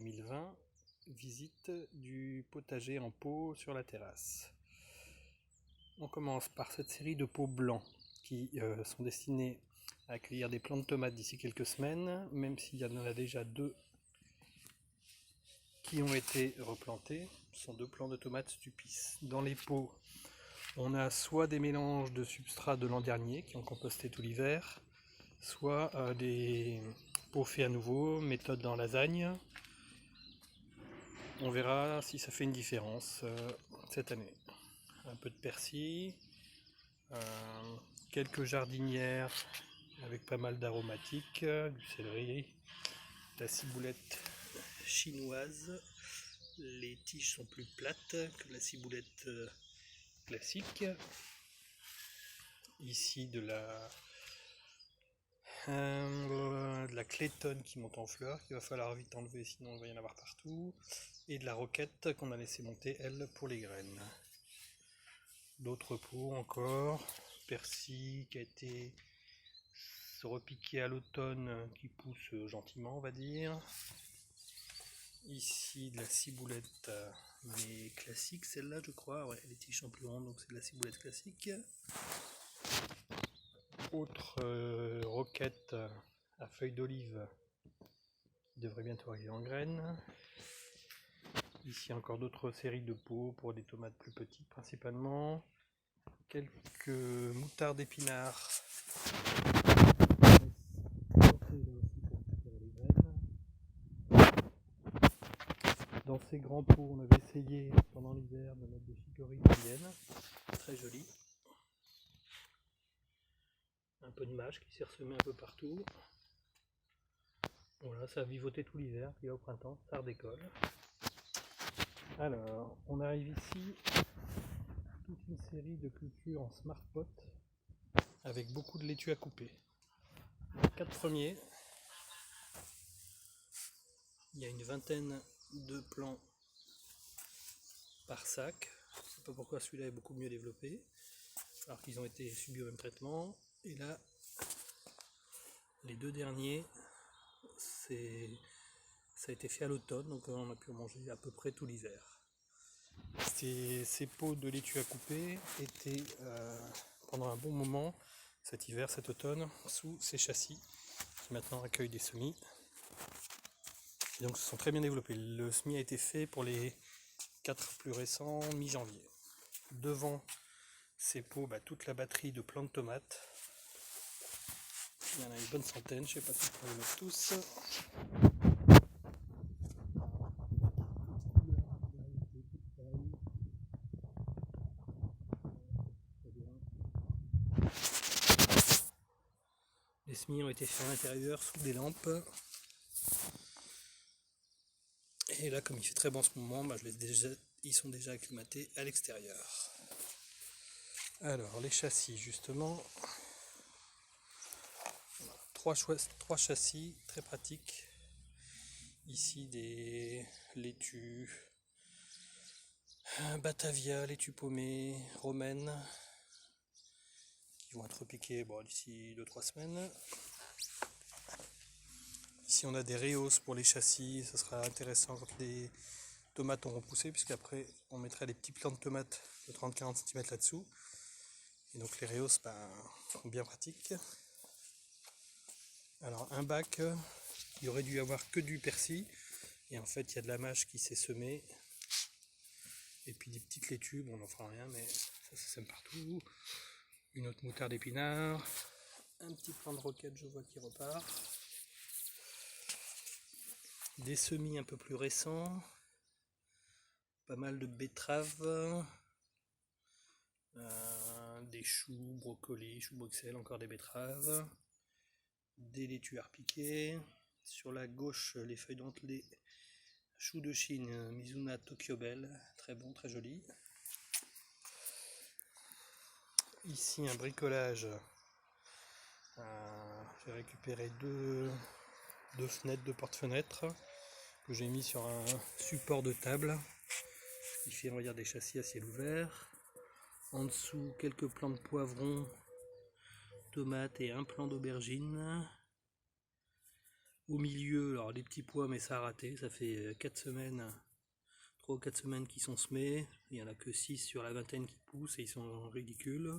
2020, visite du potager en pot sur la terrasse. On commence par cette série de pots blancs qui sont destinés à accueillir des plants de tomates d'ici quelques semaines, même s'il y en a déjà deux qui ont été replantés. Ce sont deux plants de tomates Stupis. Dans les pots, on a soit des mélanges de substrats de l'an dernier qui ont composté tout l'hiver, soit des pots faits à nouveau, méthode en lasagne. On verra si ça fait une différence cette année. Un peu de persil, quelques jardinières avec pas mal d'aromatiques, du céleri, la ciboulette chinoise. Les tiges sont plus plates que la ciboulette classique. Ici de la clétonne qui monte en fleurs, qu'il va falloir vite enlever sinon il va y en avoir partout, et de la roquette qu'on a laissé monter elle pour les graines. D'autres pots encore, persil qui a été repiqué à l'automne, qui pousse gentiment on va dire. Ici de la ciboulette mais classique, celle-là je crois, ouais, les tiges sont plus rondes donc c'est de la ciboulette classique. Autre roquette à feuilles d'olive qui devrait bientôt arriver en graines. Ici encore d'autres séries de pots pour des tomates plus petites principalement. Quelques moutardes d'épinards. Dans ces grands pots, on avait essayé pendant l'hiver de mettre des chicories indiennes, très jolies. Un peu de mâche qui s'est ressemé un peu partout. Voilà, ça a vivoté tout l'hiver, puis au printemps, ça redécolle. Alors, on arrive ici, toute une série de cultures en smart pot, avec beaucoup de laitue à couper. Les 4 premiers, il y a une vingtaine de plants par sac. Je ne sais pas pourquoi celui-là est beaucoup mieux développé, alors qu'ils ont été subis au même traitement. Et là, les deux derniers, ça a été fait à l'automne, donc on a pu en manger à peu près tout l'hiver. Ces pots de laitue à couper étaient pendant un bon moment, cet hiver, cet automne, sous ces châssis, qui maintenant accueillent des semis. Et donc, se sont très bien développés. Le semis a été fait pour les 4 plus récents, mi-janvier. Devant ces pots, toute la batterie de plants de tomates. Il y en a une bonne centaine, je ne sais pas si on peut les mettre tous. Les semis ont été faits à l'intérieur sous des lampes. Et là, comme il fait très bon en ce moment, ils sont déjà acclimatés à l'extérieur. Alors, les châssis, justement. Trois châssis très pratiques. Ici, des laitues Batavia, laitue paumée, romaine, qui vont être piquées d'ici 2-3 semaines. Ici, on a des Réos pour les châssis. Ça sera intéressant quand les tomates auront poussé, puisqu'après, on mettra les petits plants de tomates de 30-40 cm là-dessous. Et donc, les Réos sont bien pratiques. Alors, un bac, il aurait dû y avoir que du persil. Et en fait, il y a de la mâche qui s'est semée. Et puis des petites laitues, on n'en fera rien, mais ça sème partout. Une autre moutarde d'épinards. Un petit plant de roquette, je vois qui repart. Des semis un peu plus récents. Pas mal de betteraves. Des choux, brocolis, choux Bruxelles, encore des betteraves. Des laitues à repiquer. Sur la gauche, les feuilles dentelées. Choux de Chine, Mizuna Tokyo Bell, très bon, très joli. Ici un bricolage. J'ai récupéré deux fenêtres, deux porte-fenêtres que j'ai mis sur un support de table. Il fait, on va dire, des châssis à ciel ouvert. En dessous, quelques plants de poivrons, tomates et un plant d'aubergine. Au milieu, alors les petits pois, mais ça a raté, ça fait 4 semaines, 3 ou 4 semaines qui sont semés, il n'y en a que 6 sur la vingtaine qui poussent et ils sont ridicules.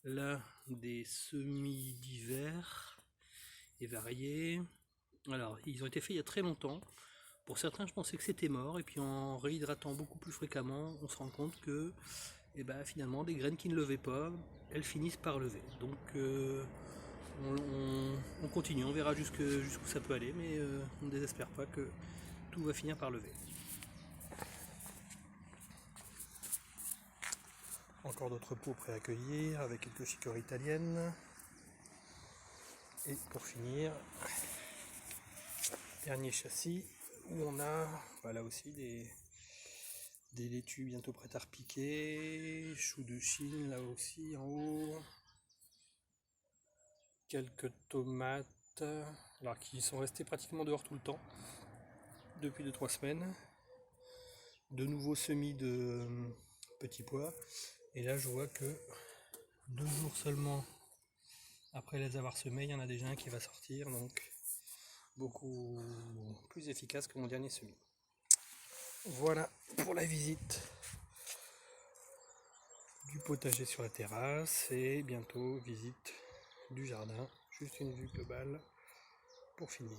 Là, des semis d'hiver et variés. Alors, ils ont été faits il y a très longtemps. Pour certains, je pensais que c'était mort, et puis en réhydratant beaucoup plus fréquemment, on se rend compte que finalement, des graines qui ne levaient pas, elles finissent par lever. Donc, on continue, on verra jusqu'où ça peut aller, mais on ne désespère pas que tout va finir par lever. Encore d'autres pots prêts à accueillir avec quelques chicorées italiennes. Et pour finir, dernier châssis où on a là aussi des laitues bientôt prêtes à repiquer, choux de Chine là aussi en haut, quelques tomates alors qui sont restées pratiquement dehors tout le temps depuis 2-3 semaines, de nouveaux semis de petits pois, et là je vois que 2 jours seulement après les avoir semés, il y en a déjà un qui va sortir, donc beaucoup plus efficace que mon dernier semis. Voilà pour la visite du potager sur la terrasse, et bientôt visite du jardin, juste une vue globale pour finir.